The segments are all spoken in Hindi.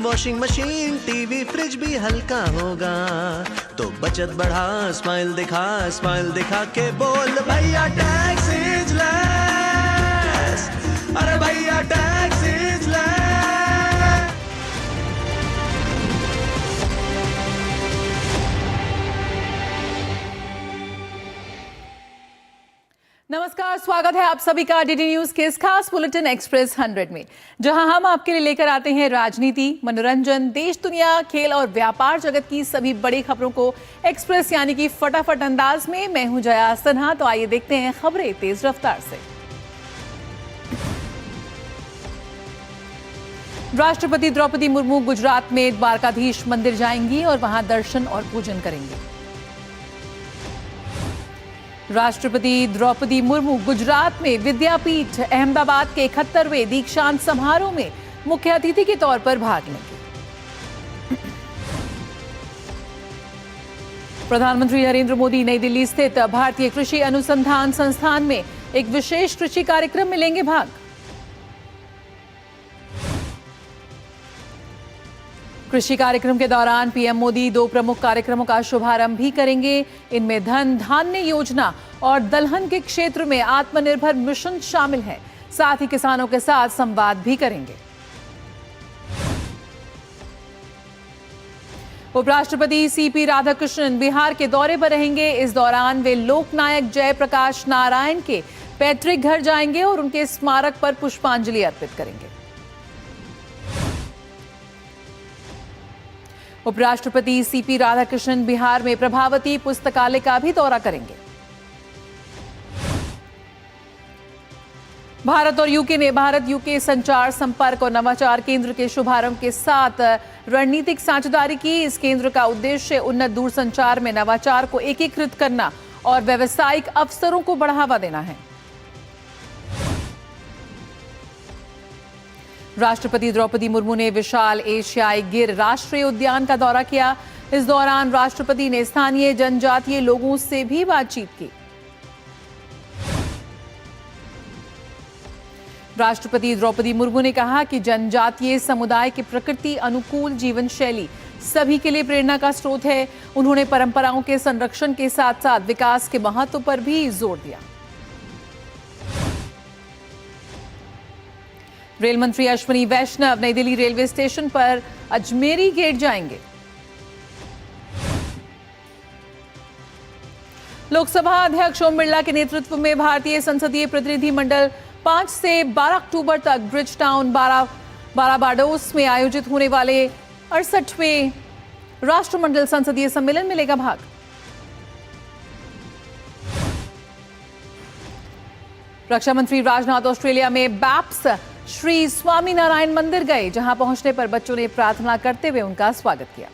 वॉशिंग मशीन, टीवी, फ्रिज भी हल्का होगा। तो बचत बढ़ा, स्माइल दिखा के बोल भैया टैक्स इज लेस। अरे भैया टैक्स इज लेस। नमस्कार, स्वागत है आप सभी का डीडी न्यूज के इस खास बुलेटिन एक्सप्रेस 100 में, जहां हम आपके लिए लेकर आते हैं राजनीति, मनोरंजन, देश दुनिया, खेल और व्यापार जगत की सभी बड़ी खबरों को एक्सप्रेस यानी कि फटाफट अंदाज में। मैं हूं जया सिन्हा, तो आइए देखते हैं खबरें तेज रफ्तार से। राष्ट्रपति द्रौपदी मुर्मू गुजरात में द्वारकाधीश मंदिर जाएंगी और वहां दर्शन और पूजन करेंगे। राष्ट्रपति द्रौपदी मुर्मू गुजरात में विद्यापीठ अहमदाबाद के 71वें दीक्षांत समारोह में मुख्य अतिथि के तौर पर भाग लेंगे। प्रधानमंत्री नरेंद्र मोदी नई दिल्ली स्थित भारतीय कृषि अनुसंधान संस्थान में एक विशेष कृषि कार्यक्रम में लेंगे भाग। कृषि कार्यक्रम के दौरान पीएम मोदी 2 प्रमुख कार्यक्रमों का शुभारंभ भी करेंगे। इनमें धन धान्य योजना और दलहन के क्षेत्र में आत्मनिर्भर मिशन शामिल है। साथ ही किसानों के साथ संवाद भी करेंगे। उपराष्ट्रपति सीपी राधाकृष्णन बिहार के दौरे पर रहेंगे। इस दौरान वे लोकनायक जयप्रकाश नारायण के पैतृक घर जाएंगे और उनके स्मारक पर पुष्पांजलि अर्पित करेंगे। उपराष्ट्रपति सीपी राधाकृष्णन बिहार में प्रभावती पुस्तकालय का भी दौरा करेंगे। भारत और यूके ने भारत यूके संचार, संपर्क और नवाचार केंद्र के शुभारंभ के साथ रणनीतिक साझेदारी की। इस केंद्र का उद्देश्य उन्नत दूरसंचार में नवाचार को एकीकृत करना और व्यावसायिक अवसरों को बढ़ावा देना है। राष्ट्रपति द्रौपदी मुर्मू ने विशाल एशियाई गिर राष्ट्रीय उद्यान का दौरा किया। इस दौरान राष्ट्रपति ने स्थानीय जनजातीय लोगों से भी बातचीत की। राष्ट्रपति द्रौपदी मुर्मू ने कहा कि जनजातीय समुदाय की प्रकृति अनुकूल जीवन शैली सभी के लिए प्रेरणा का स्रोत है। उन्होंने परंपराओं के संरक्षण के साथ साथ विकास के महत्व पर भी जोर दिया। रेल मंत्री अश्विनी वैष्णव नई दिल्ली रेलवे स्टेशन पर अजमेरी गेट जाएंगे। लोकसभा अध्यक्ष ओम बिरला के नेतृत्व में भारतीय संसदीय प्रतिनिधि मंडल 5 से 12 अक्टूबर तक ब्रिज टाउन बाराबाडोस में आयोजित होने वाले 68वें राष्ट्रमंडल संसदीय सम्मेलन में लेगा भाग। रक्षा मंत्री राजनाथ ऑस्ट्रेलिया में बैप्स श्री स्वामीनारायण मंदिर गए, जहां पहुंचने पर बच्चों ने प्रार्थना करते हुए उनका स्वागत किया।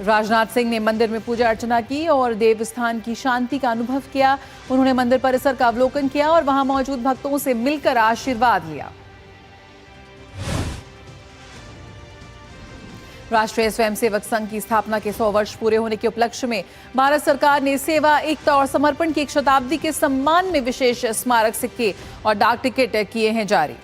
राजनाथ सिंह ने मंदिर में पूजा अर्चना की और देवस्थान की शांति का अनुभव किया। उन्होंने मंदिर परिसर का अवलोकन किया और वहां मौजूद भक्तों से मिलकर आशीर्वाद लिया। राष्ट्रीय स्वयंसेवक संघ की स्थापना के 100 वर्ष पूरे होने के उपलक्ष्य में भारत सरकार ने सेवा, एकता और समर्पण की एक शताब्दी के सम्मान में विशेष स्मारक सिक्के और डाक टिकट किए हैं जारी।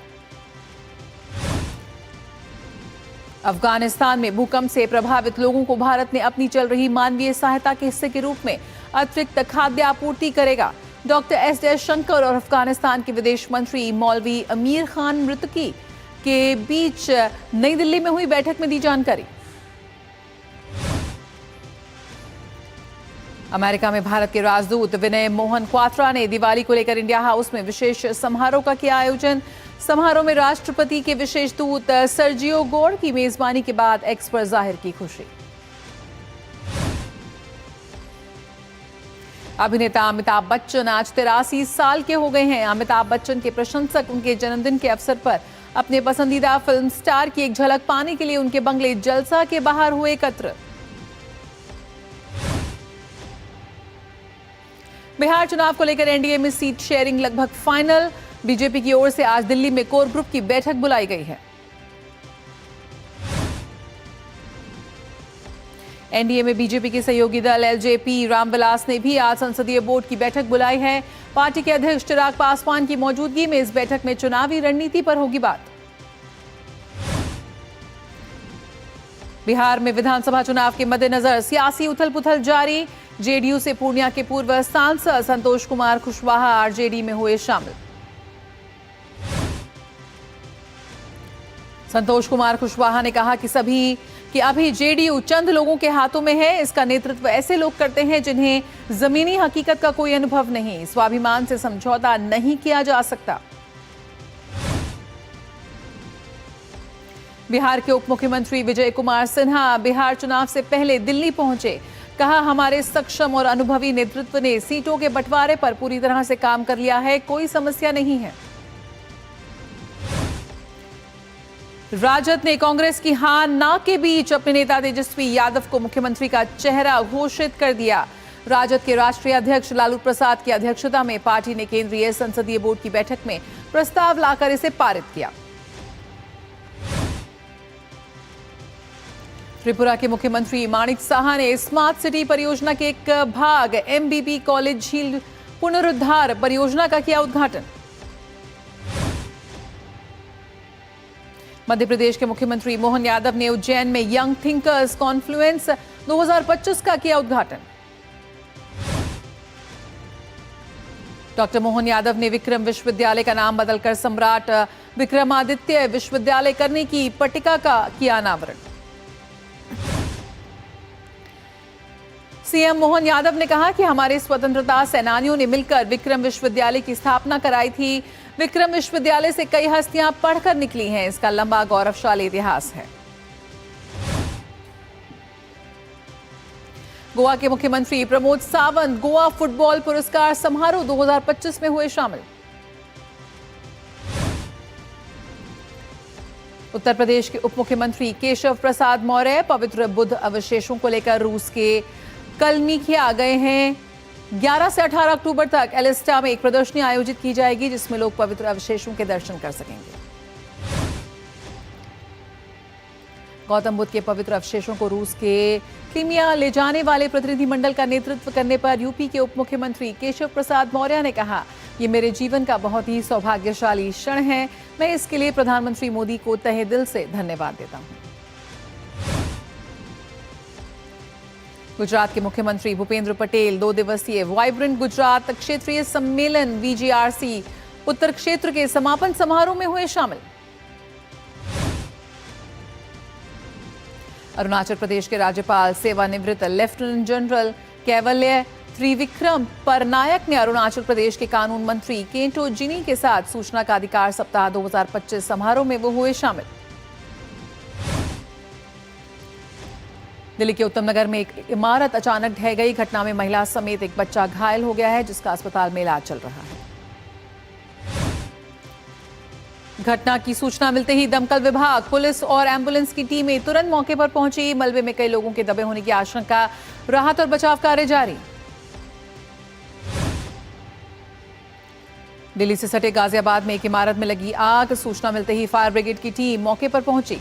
अफगानिस्तान में भूकंप से प्रभावित लोगों को भारत ने अपनी चल रही मानवीय सहायता के हिस्से के रूप में अतिरिक्त खाद्य आपूर्ति करेगा। डॉक्टर एस जयशंकर और अफगानिस्तान के विदेश मंत्री मौलवी अमीर खान मृतकी के बीच नई दिल्ली में हुई बैठक में दी जानकारी। अमेरिका में भारत के राजदूत विनय मोहन क्वात्रा ने दिवाली को लेकर इंडिया हाउस में विशेष समारोह का किया आयोजन। समारोह में राष्ट्रपति के विशेष दूत सर्जियो गोर की मेजबानी के बाद एक्स पर जाहिर की खुशी। अभिनेता अमिताभ बच्चन आज 83 साल के हो गए हैं। अमिताभ बच्चन के प्रशंसक उनके जन्मदिन के अवसर पर अपने पसंदीदा फिल्म स्टार की एक झलक पाने के लिए उनके बंगले जलसा के बाहर हुए एकत्र। बिहार चुनाव को लेकर एनडीए में सीट शेयरिंग लगभग फाइनल। बीजेपी की ओर से आज दिल्ली में कोर ग्रुप की बैठक बुलाई गई है। एनडीए में बीजेपी के सहयोगी दल एलजेपी रामविलास ने भी आज संसदीय बोर्ड की बैठक बुलाई है। पार्टी के अध्यक्ष चिराग पासवान की मौजूदगी में इस बैठक में चुनावी रणनीति पर होगी बात। बिहार में विधानसभा चुनाव के मद्देनजर सियासी उथल-पुथल जारी। जेडीयू से पूर्णिया के पूर्व सांसद संतोष कुमार कुशवाहा आरजेडी में हुए शामिल। संतोष कुमार कुशवाहा ने कहा कि अभी जेडीयू चंद लोगों के हाथों में है। इसका नेतृत्व ऐसे लोग करते हैं जिन्हें जमीनी हकीकत का कोई अनुभव नहीं। स्वाभिमान से समझौता नहीं किया जा सकता। बिहार के उप मुख्यमंत्री विजय कुमार सिन्हा बिहार चुनाव से पहले दिल्ली पहुंचे। कहा, हमारे सक्षम और अनुभवी नेतृत्व ने सीटों के बंटवारे पर पूरी तरह से काम कर लिया है, कोई समस्या नहीं है। राजद ने कांग्रेस की हार ना के बीच अपने नेता तेजस्वी यादव को मुख्यमंत्री का चेहरा घोषित कर दिया। राजद के राष्ट्रीय अध्यक्ष लालू प्रसाद की अध्यक्षता में पार्टी ने केंद्रीय संसदीय बोर्ड की बैठक में प्रस्ताव लाकर इसे पारित किया। त्रिपुरा के मुख्यमंत्री माणिक साहा ने स्मार्ट सिटी परियोजना के एक भाग एमबीबी कॉलेज झील पुनरुद्धार परियोजना का किया उद्घाटन। मध्य प्रदेश के मुख्यमंत्री मोहन यादव ने उज्जैन में यंग थिंकर्स कॉन्फ्लुएंस 2025 का किया उद्घाटन। डॉक्टर मोहन यादव ने विक्रम विश्वविद्यालय का नाम बदलकर सम्राट विक्रमादित्य विश्वविद्यालय करने की पट्टिका का किया अनावरण। सीएम मोहन यादव ने कहा कि हमारे स्वतंत्रता सेनानियों ने मिलकर विक्रम विश्वविद्यालय की स्थापना कराई थी। विक्रम विश्वविद्यालय से कई हस्तियां पढ़कर निकली हैं। इसका लंबा गौरवशाली इतिहास है। गोवा के मुख्यमंत्री प्रमोद सावंत गोवा फुटबॉल पुरस्कार समारोह 2025 में हुए शामिल। उत्तर प्रदेश के उप मुख्यमंत्री केशव प्रसाद मौर्य पवित्र बुद्ध अवशेषों को लेकर रूस के कलनीखिया गए हैं। 11 से 18 अक्टूबर तक एलिस्टा में एक प्रदर्शनी आयोजित की जाएगी जिसमें लोग पवित्र अवशेषों के दर्शन कर सकेंगे। गौतम बुद्ध के पवित्र अवशेषों को रूस के क्रीमिया ले जाने वाले प्रतिनिधिमंडल का नेतृत्व करने पर यूपी के उप मुख्यमंत्री केशव प्रसाद मौर्य ने कहा, ये मेरे जीवन का बहुत ही सौभाग्यशाली क्षण है। मैं इसके लिए प्रधानमंत्री मोदी को तहे दिल से धन्यवाद देता हूं। गुजरात के मुख्यमंत्री भूपेंद्र पटेल 2 दिवसीय वाइब्रेंट गुजरात क्षेत्रीय सम्मेलन वीजीआरसी उत्तर क्षेत्र के समापन समारोह में हुए शामिल। अरुणाचल प्रदेश के राज्यपाल सेवानिवृत्त लेफ्टिनेंट जनरल कैवल्य त्रिविक्रम परनायक ने अरुणाचल प्रदेश के कानून मंत्री केंटो जिनी के साथ सूचना का अधिकार सप्ताह 2025 समारोह में वो हुए शामिल। दिल्ली के उत्तम नगर में एक इमारत अचानक ढह गई। घटना में महिला समेत एक बच्चा घायल हो गया है जिसका अस्पताल में इलाज चल रहा है। घटना की सूचना मिलते ही दमकल विभाग, पुलिस और एम्बुलेंस की टीमें तुरंत मौके पर पहुंची। मलबे में कई लोगों के दबे होने की आशंका। राहत और बचाव कार्य जारी। दिल्ली से सटे गाजियाबाद में एक इमारत में लगी आग। सूचना मिलते ही फायर ब्रिगेड की टीम मौके पर पहुंची।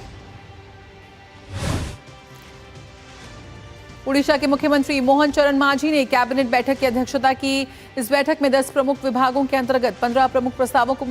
उड़ीसा के मुख्यमंत्री मोहन चरण मांझी ने कैबिनेट बैठक की अध्यक्षता की। इस बैठक में 10 प्रमुख विभागों के अंतर्गत 15 प्रमुख प्रस्तावों को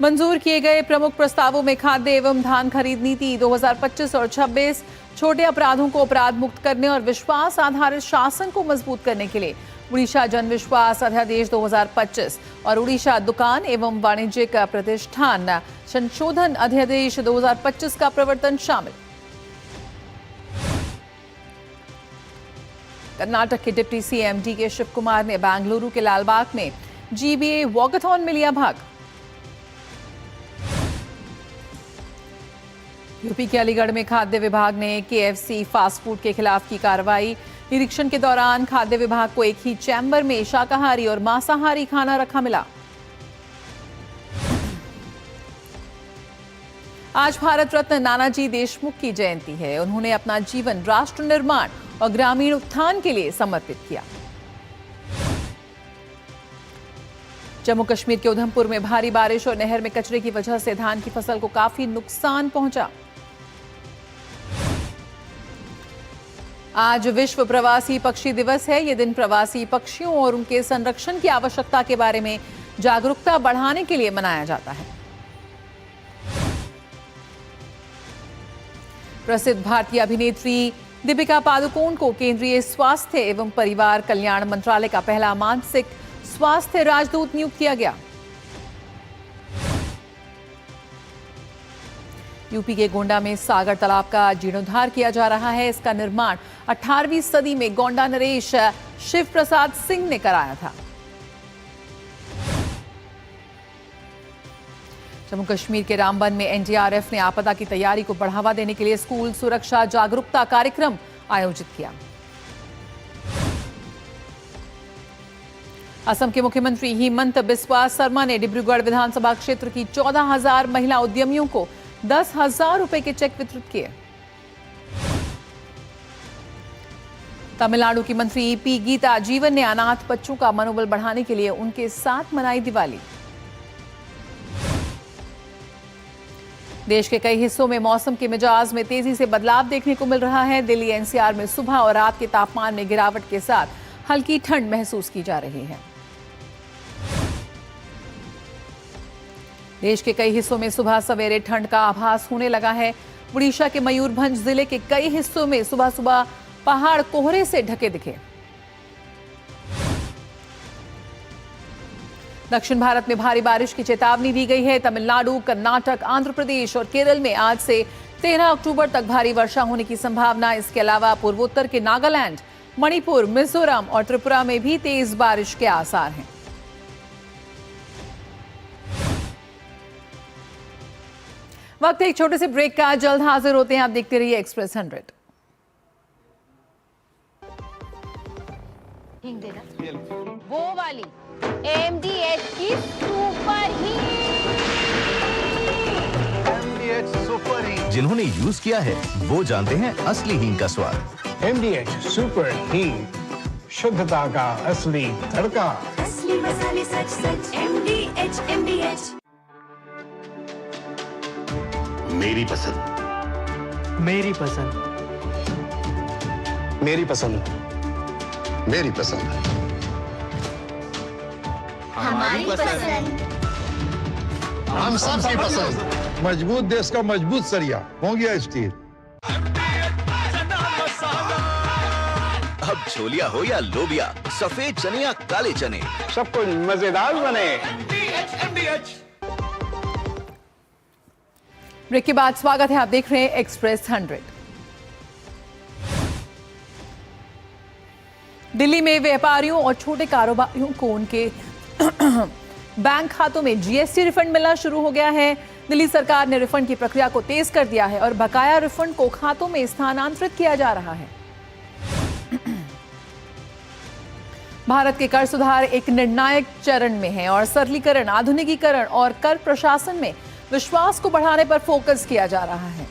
मंजूर किए गए। प्रमुख प्रस्तावों में खाद्य एवं धान खरीद नीति 2025 और 26, छोटे अपराधों को अपराध मुक्त करने और विश्वास आधारित शासन को मजबूत करने के लिए उड़ीसा जन विश्वास अध्यादेश 2025 और उड़ीसा दुकान एवं वाणिज्यिक प्रतिष्ठान संशोधन अध्यादेश 2025 का प्रवर्तन शामिल। कर्नाटक के डिप्टी सीएम डीके शिव कुमार ने बेंगलुरु के लालबाग में जीबीए वॉकथॉन में लिया भाग। यूपी के अलीगढ़ में खाद्य विभाग ने केएफसी फास्ट फूड के खिलाफ की कार्रवाई। निरीक्षण के दौरान खाद्य विभाग को एक ही चैम्बर में शाकाहारी और मांसाहारी खाना रखा मिला। आज भारत रत्न नानाजी देशमुख की जयंती है। उन्होंने अपना जीवन राष्ट्र निर्माण और ग्रामीण उत्थान के लिए समर्पित किया। जम्मू कश्मीर के उधमपुर में भारी बारिश और नहर में कचरे की वजह से धान की फसल को काफी नुकसान पहुंचा। आज विश्व प्रवासी पक्षी दिवस है। ये दिन प्रवासी पक्षियों और उनके संरक्षण की आवश्यकता के बारे में जागरूकता बढ़ाने के लिए मनाया जाता है। प्रसिद्ध भारतीय अभिनेत्री दीपिका पादुकोण को केंद्रीय स्वास्थ्य एवं परिवार कल्याण मंत्रालय का पहला मानसिक स्वास्थ्य राजदूत नियुक्त किया गया। यूपी के गोंडा में सागर तालाब का जीर्णोद्धार किया जा रहा है। इसका निर्माण 18वीं सदी में गोंडा नरेश शिव प्रसाद सिंह ने कराया था। जम्मू कश्मीर के रामबन में एनडीआरएफ ने आपदा की तैयारी को बढ़ावा देने के लिए स्कूल सुरक्षा जागरूकता कार्यक्रम आयोजित किया। असम के मुख्यमंत्री हिमंत बिस्वा शर्मा ने डिब्रूगढ़ विधानसभा क्षेत्र की 14,000 महिला उद्यमियों को 10,000 रुपए के चेक वितरित किए। तमिलनाडु की मंत्री पी गीता जीवन ने अनाथ बच्चों का मनोबल बढ़ाने के लिए उनके साथ मनाई दिवाली। देश के कई हिस्सों में मौसम के मिजाज में तेजी से बदलाव देखने को मिल रहा है। दिल्ली एनसीआर में सुबह और रात के तापमान में गिरावट के साथ हल्की ठंड महसूस की जा रही है। देश के कई हिस्सों में सुबह सवेरे ठंड का आभास होने लगा है। उड़ीसा के मयूरभंज जिले के कई हिस्सों में सुबह सुबह पहाड़ कोहरे से ढके दिखे। दक्षिण भारत में भारी बारिश की चेतावनी दी गई है। तमिलनाडु, कर्नाटक, आंध्र प्रदेश और केरल में आज से 13 अक्टूबर तक भारी वर्षा होने की संभावना। इसके अलावा पूर्वोत्तर के नागालैंड, मणिपुर, मिजोरम और त्रिपुरा में भी तेज बारिश के आसार हैं। वक्त एक छोटे से ब्रेक का, जल्द हाजिर होते हैं। आप देखते रहिए एक्सप्रेस 100। वो वाली MDH की सुपर हीट। जिन्होंने यूज किया है वो जानते हैं असली हींग का स्वाद। MDH सुपर हींग, शुद्धता का असली तड़का। असली मसाले सच सच MDH। मेरी पसंद, मेरी पसंद, मेरी पसंद, मेरी पसंद, हमारी पसंद। हम सबकी पसंद। मजबूत देश का मजबूत सरिया हो गया स्टील। अब छोलिया हो या लोबिया, सफेद चने या काले चने, सब कुछ मजेदार बने। ब्रेक के बाद स्वागत है। आप देख रहे हैं एक्सप्रेस 100। दिल्ली में व्यापारियों और छोटे कारोबारियों को उनके बैंक खातों में जीएसटी रिफंड मिलना शुरू हो गया है। दिल्ली सरकार ने रिफंड की प्रक्रिया को तेज कर दिया है और बकाया रिफंड को खातों में स्थानांतरित किया जा रहा है। भारत के कर सुधार एक निर्णायक चरण में है और सरलीकरण, आधुनिकीकरण और कर प्रशासन में विश्वास को बढ़ाने पर फोकस किया जा रहा है।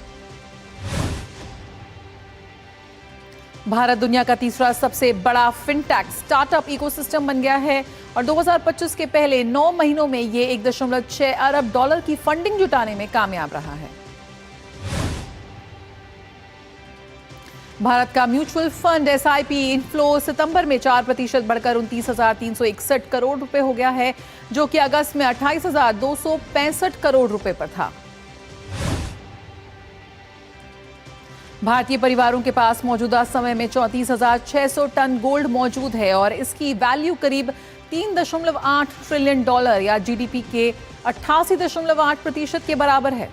भारत दुनिया का तीसरा सबसे बड़ा फिनटेक स्टार्टअप इकोसिस्टम बन गया है और 2025 के पहले 9 महीनों में ये 1.6 अरब डॉलर की फंडिंग जुटाने में कामयाब रहा है। भारत का म्यूचुअल फंड SIP इनफ्लो सितंबर में 4% बढ़कर 29,361 करोड़ रुपए हो गया है, जो कि अगस्त में 28,265 करोड़ रुपए पर था। भारतीय परिवारों के पास मौजूदा समय में 34,600 टन गोल्ड मौजूद है और इसकी वैल्यू करीब 3.8 ट्रिलियन डॉलर या GDP के 88.8% के बराबर है।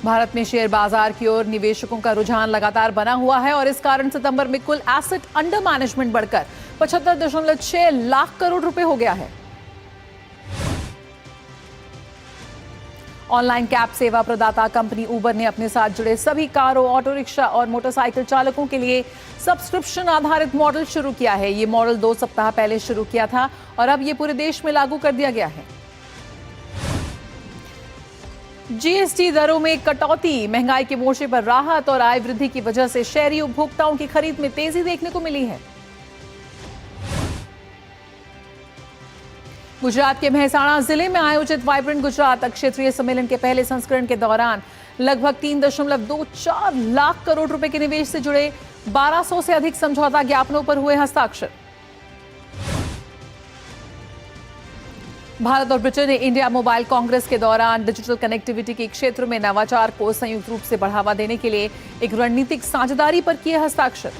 भारत में शेयर बाजार की ओर निवेशकों का रुझान लगातार बना हुआ है और इस कारण सितंबर में कुल एसेट अंडर मैनेजमेंट बढ़कर 75.6 लाख करोड़ रुपए हो गया है। ऑनलाइन कैब सेवा प्रदाता कंपनी उबर ने अपने साथ जुड़े सभी कारों, ऑटो रिक्शा और मोटरसाइकिल चालकों के लिए सब्सक्रिप्शन आधारित मॉडल शुरू किया है। ये मॉडल 2 सप्ताह पहले शुरू किया था और अब ये पूरे देश में लागू कर दिया गया है। जीएसटी दरों में कटौती, महंगाई के मोर्चे पर राहत और आय वृद्धि की वजह से शहरी उपभोक्ताओं की खरीद में तेजी देखने को मिली है। गुजरात के मेहसाणा जिले में आयोजित वाइब्रेंट गुजरात क्षेत्रीय सम्मेलन के पहले संस्करण के दौरान लगभग 3.24 लाख करोड़ रुपए के निवेश से जुड़े 1200 से अधिक समझौता ज्ञापनों पर हुए हस्ताक्षर। भारत और ब्रिटेन ने इंडिया मोबाइल कांग्रेस के दौरान डिजिटल कनेक्टिविटी के क्षेत्र में नवाचार को संयुक्त रूप से बढ़ावा देने के लिए एक रणनीतिक साझेदारी पर किए हस्ताक्षर।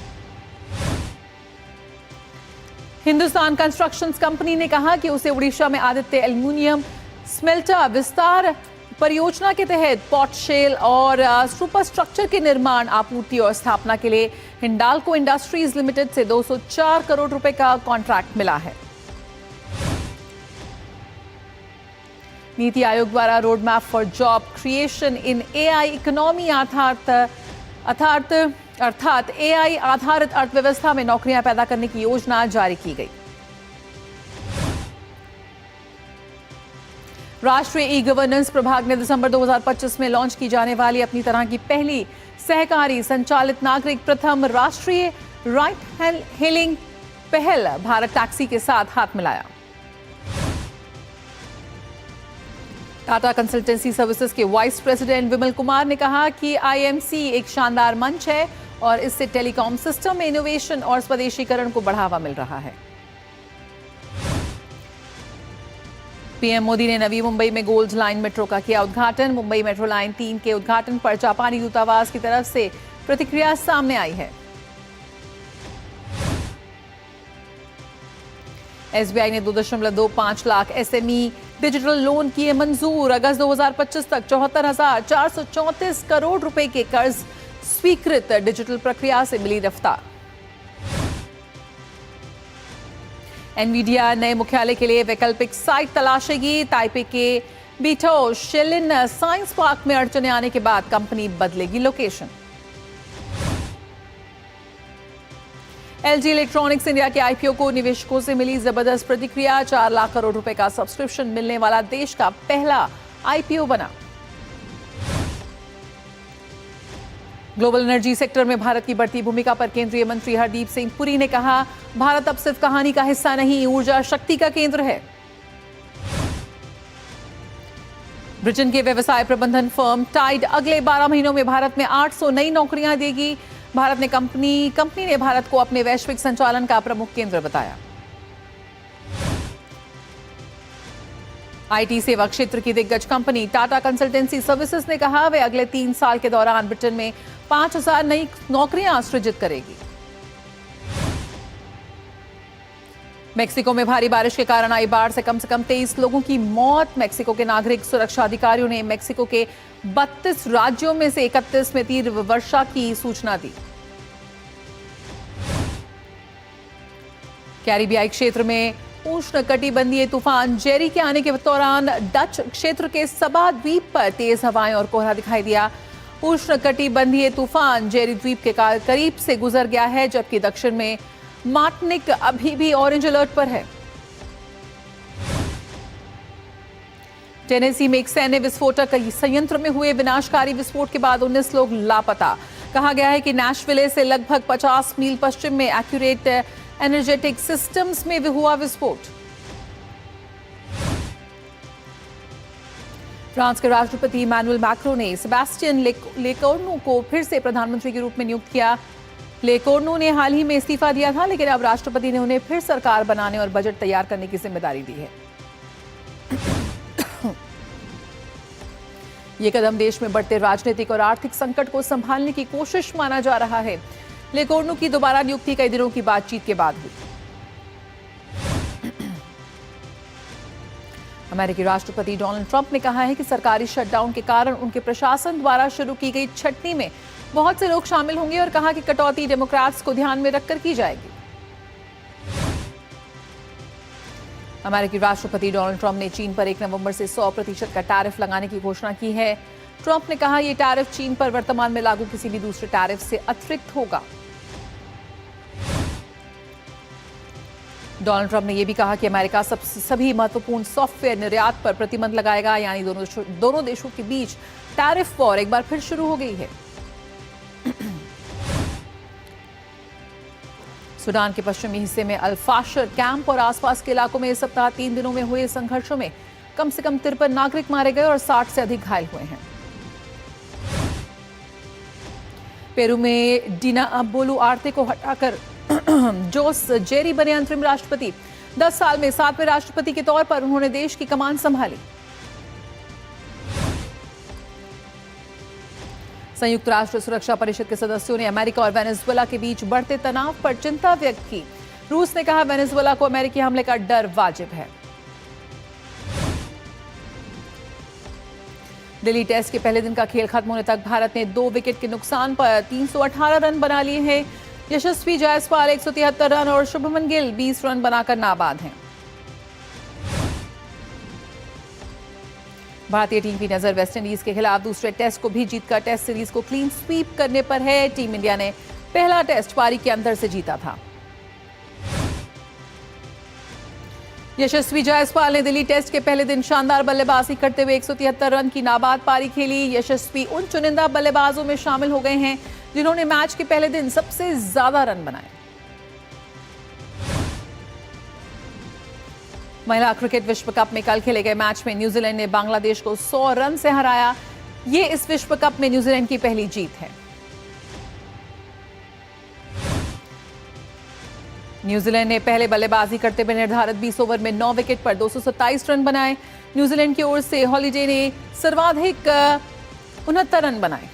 हिंदुस्तान कंस्ट्रक्शंस कंपनी ने कहा कि उसे उड़ीसा में आदित्य एल्युमिनियम स्मेल्टर विस्तार परियोजना के तहत पॉट शेल और सुपर स्ट्रक्चर के निर्माण, आपूर्ति और स्थापना के लिए हिंडाल्को इंडस्ट्रीज लिमिटेड से 204 करोड़ रुपए का कॉन्ट्रैक्ट मिला है। नीति आयोग द्वारा road map for job creation in AI economy अर्थात एआई आधारित अर्थव्यवस्था में नौकरियां पैदा करने की योजना जारी की गई। राष्ट्रीय ई गवर्नेंस प्रभाग ने दिसंबर 2025 में लॉन्च की जाने वाली अपनी तरह की पहली सहकारी संचालित नागरिक प्रथम राष्ट्रीय राइट हेलिंग पहल भारत टैक्सी के साथ हाथ मिलाया। टाटा कंसल्टेंसी सर्विसेज के वाइस प्रेसिडेंट विमल कुमार ने कहा कि आईएमसी एक शानदार मंच है और इससे टेलीकॉम सिस्टम में इनोवेशन और स्वदेशीकरण को बढ़ावा मिल रहा है। पीएम मोदी ने नवी मुंबई में गोल्ड लाइन मेट्रो का किया उद्घाटन। मुंबई मेट्रो लाइन 3 के उद्घाटन पर जापानी दूतावास की तरफ से प्रतिक्रिया सामने आई है। एसबीआई ने 2.25 लाख एसएमई डिजिटल लोन किए मंजूर। अगस्त 2025 तक 74,434 करोड़ रुपए के कर्ज स्वीकृत। डिजिटल प्रक्रिया से मिली रफ्तार। एनवीडिया नए मुख्यालय के लिए वैकल्पिक साइट तलाशेगी। ताइपे के बीटो शेलिन साइंस पार्क में अड़चने आने के बाद कंपनी बदलेगी लोकेशन। एलजी इलेक्ट्रॉनिक्स इंडिया के आईपीओ को निवेशकों से मिली जबरदस्त प्रतिक्रिया। 4 लाख करोड़ रुपए का सब्सक्रिप्शन मिलने वाला देश का पहला आईपीओ बना। ग्लोबल एनर्जी सेक्टर में भारत की बढ़ती भूमिका पर केंद्रीय मंत्री हरदीप सिंह पुरी ने कहा, भारत अब सिर्फ कहानी का हिस्सा नहीं, ऊर्जा शक्ति का केंद्र है। ब्रिटेन के व्यवसाय प्रबंधन फर्म टाइड अगले 12 महीनों में भारत में 800 नई नौकरियां देगी। भारत ने कंपनी ने भारत को अपने वैश्विक संचालन का प्रमुख केंद्र बताया। आईटी सेवा क्षेत्र की दिग्गज कंपनी टाटा कंसल्टेंसी सर्विसेज ने कहा, वे अगले 3 साल के दौरान ब्रिटेन में 5,000 नई नौकरियां सृजित करेगी। मेक्सिको में भारी बारिश के कारण आई बाढ़ से कम 23 लोगों की मौत। मेक्सिको के नागरिक सुरक्षा अधिकारियों ने मेक्सिको के 32 राज्यों में से 31 में तीव्र वर्षा की सूचना दी। कैरिबियाई क्षेत्र में उष्णकटिबंधीय तूफान जेरी के आने के दौरान डच क्षेत्र के सबा द्वीप पर तेज हवाएं और कोहरा दिखाई दिया। उष्णकटिबंधीय तूफान जेरी द्वीप के करीब से गुजर गया है, जबकि दक्षिण में मार्टिनिक अभी भी ऑरेंज अलर्ट पर है। टेनेसी में एक सैन्य विस्फोटक संयंत्र में हुए विनाशकारी विस्फोट के बाद 19 लोग लापता। कहा गया है कि नैशविले से लगभग 50 मील पश्चिम में एक्यूरेट एनर्जेटिक सिस्टम्स में हुआ विस्फोट। फ्रांस के राष्ट्रपति इमैनुअल मैक्रों ने सेबेस्टियन लेकोर्नु को फिर से प्रधानमंत्री के रूप में नियुक्त किया। लेकोर्नु ने हाल ही में इस्तीफा दिया था, लेकिन अब राष्ट्रपति ने उन्हें फिर सरकार बनाने और बजट तैयार करने की जिम्मेदारी दी है। ये कदम देश में बढ़ते राजनीतिक और आर्थिक संकट को संभालने की कोशिश माना जा रहा है। लेकोर्नु की दोबारा नियुक्ति कई दिनों की बातचीत के बाद हुई। अमेरिकी राष्ट्रपति डोनाल्ड ट्रंप ने कहा है कि सरकारी शटडाउन के कारण उनके प्रशासन द्वारा शुरू की गई छटनी में बहुत से लोग शामिल होंगे और कहा कि कटौती डेमोक्रेट्स को ध्यान में रखकर की जाएगी। अमेरिकी राष्ट्रपति डोनाल्ड ट्रंप ने चीन पर 1 नवंबर से 100% का टैरिफ लगाने की घोषणा की है। ट्रंप ने कहा, यह टैरिफ चीन पर वर्तमान में लागू किसी भी दूसरे टैरिफ से अतिरिक्त होगा। डोनाल्ड ट्रंप ने यह भी कहा कि अमेरिका सभी महत्वपूर्ण सॉफ्टवेयर निर्यात पर प्रतिबंध लगाएगा, यानी दोनों देशों के बीच टैरिफ वॉर एक बार फिर शुरू हो गई है। सूडान के पश्चिमी हिस्से में अल-फाशर कैंप और आसपास के इलाकों में इस सप्ताह 3 दिनों में हुए संघर्षों में कम से कम 53 नागरिक मारे गए और 60 से अधिक घायल हुए हैं। पेरू में डीना बोलुआर्ते को हटाकर जोस जेरी बने अंतरिम राष्ट्रपति। 10 साल में 7वें राष्ट्रपति के तौर पर उन्होंने देश की कमान संभाली। संयुक्त राष्ट्र सुरक्षा परिषद के सदस्यों ने अमेरिका और वेनेजुएला के बीच बढ़ते तनाव पर चिंता व्यक्त की। रूस ने कहा वेनेजुएला को अमेरिकी हमले का डर वाजिब है। दिल्ली टेस्ट के पहले दिन का खेल खत्म होने तक भारत ने 2 विकेट के नुकसान पर 318 रन बना लिए हैं। यशस्वी जायसवाल 173 रन और शुभमन गिल 20 रन बनाकर नाबाद हैं। भारतीय टीम की नजर वेस्टइंडीज के खिलाफ दूसरे टेस्ट को भी जीतकर टेस्ट सीरीज को क्लीन स्वीप करने पर है। टीम इंडिया ने पहला टेस्ट पारी के अंदर से जीता था। यशस्वी जायसवाल ने दिल्ली टेस्ट के पहले दिन शानदार बल्लेबाजी करते हुए 173 रन की नाबाद पारी खेली। यशस्वी उन चुनिंदा बल्लेबाजों में शामिल हो गए हैं जिन्होंने मैच के पहले दिन सबसे ज्यादा रन बनाए। महिला क्रिकेट विश्व कप में कल खेले गए मैच में न्यूजीलैंड ने बांग्लादेश को 100 रन से हराया। ये इस विश्व कप में न्यूजीलैंड की पहली जीत है। न्यूजीलैंड ने पहले बल्लेबाजी करते हुए निर्धारित 20 ओवर में 9 विकेट पर 227 रन बनाए। न्यूजीलैंड की ओर से हॉलीडे ने सर्वाधिक 69 रन बनाए।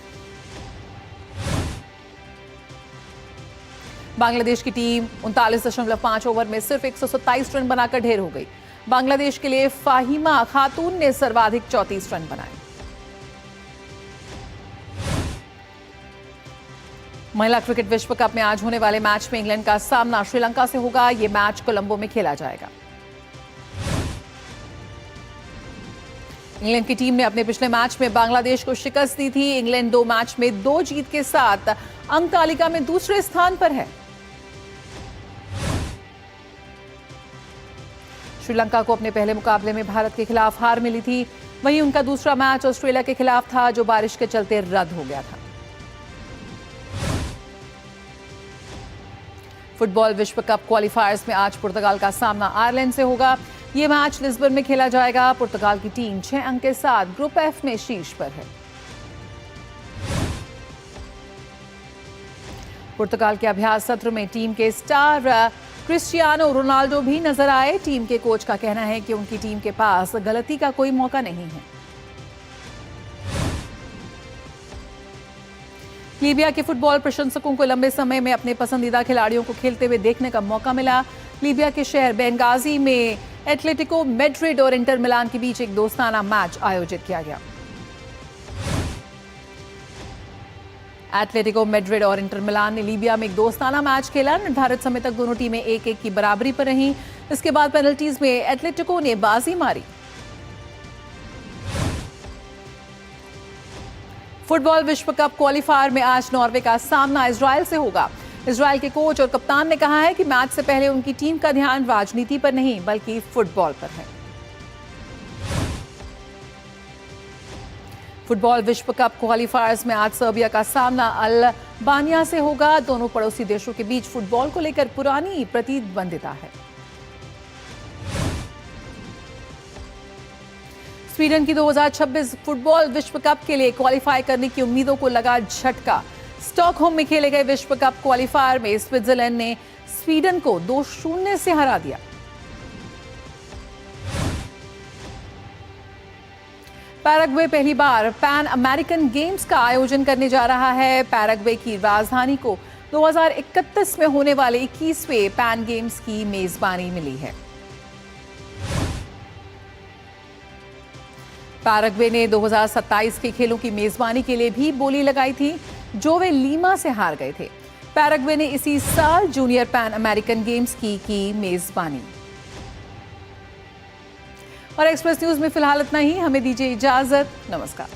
बांग्लादेश की टीम 39.5 ओवर में सिर्फ 127 रन बनाकर ढेर हो गई। बांग्लादेश के लिए फाहिमा खातून ने सर्वाधिक 34 रन बनाए। महिला क्रिकेट विश्व कप में आज होने वाले मैच में इंग्लैंड का सामना श्रीलंका से होगा। यह मैच कोलंबो में खेला जाएगा। इंग्लैंड की टीम ने अपने पिछले मैच में बांग्लादेश को शिकस्त दी थी। इंग्लैंड 2 मैच में 2 जीत के साथ अंक तालिका में दूसरे स्थान पर है। श्रीलंका को अपने पहले मुकाबले में भारत के खिलाफ हार मिली थी। वहीं उनका दूसरा मैच ऑस्ट्रेलिया के खिलाफ था जो बारिश के चलते रद्द हो गया था। फुटबॉल विश्व कप क्वालिफायर्स में आज पुर्तगाल का सामना आयरलैंड से होगा। यह मैच लिस्बन में खेला जाएगा। पुर्तगाल की टीम 6 अंक के साथ ग्रुप एफ में शीर्ष पर है। पुर्तगाल के अभ्यास सत्र में टीम के स्टार क्रिस्टियानो रोनाल्डो भी नजर आए। टीम के कोच का कहना है कि उनकी टीम के पास गलती का कोई मौका नहीं है। लीबिया के फुटबॉल प्रशंसकों को लंबे समय में अपने पसंदीदा खिलाड़ियों को खेलते हुए देखने का मौका मिला। लीबिया के शहर बेंगाजी में एटलेटिको मैड्रिड और इंटर मिलान के बीच एक दोस्ताना मैच आयोजित किया गया। एटलेटिको मैड्रिड और इंटर मिलान ने लीबिया में एक दोस्ताना मैच खेला। निर्धारित समय तक दोनों टीमें 1-1 की बराबरी पर रहीं। इसके बाद पेनल्टीज में एटलेटिको ने बाजी मारी। फुटबॉल विश्व कप क्वालिफायर में आज नॉर्वे का सामना इजरायल से होगा। इजरायल के कोच और कप्तान ने कहा है कि मैच से पहले उनकी टीम का ध्यान राजनीति पर नहीं बल्कि फुटबॉल पर है। फुटबॉल विश्व कप क्वालिफायर्स में आज सर्बिया का सामना अल्बानिया से होगा। दोनों पड़ोसी देशों के बीच फुटबॉल को लेकर पुरानी प्रतिद्वंदिता है। स्वीडन की 2026 फुटबॉल विश्व कप के लिए क्वालिफाई करने की उम्मीदों को लगा झटका। स्टॉकहोम में खेले गए विश्व कप क्वालिफायर में स्विट्जरलैंड ने स्वीडन को 2-0 से हरा दिया। पैराग्वे पहली बार पैन अमेरिकन गेम्स का आयोजन करने जा रहा है। पैराग्वे की राजधानी को 2031 में होने वाले 21वें पैन गेम्स की मेजबानी मिली है। पैराग्वे ने 2027 के खेलों की मेजबानी के लिए भी बोली लगाई थी जो वे लीमा से हार गए थे। पैराग्वे ने इसी साल जूनियर पैन अमेरिकन गेम्स की मेजबानी। और एक्सप्रेस न्यूज में फिलहाल इतना ही। हमें दीजिए इजाजत। नमस्कार।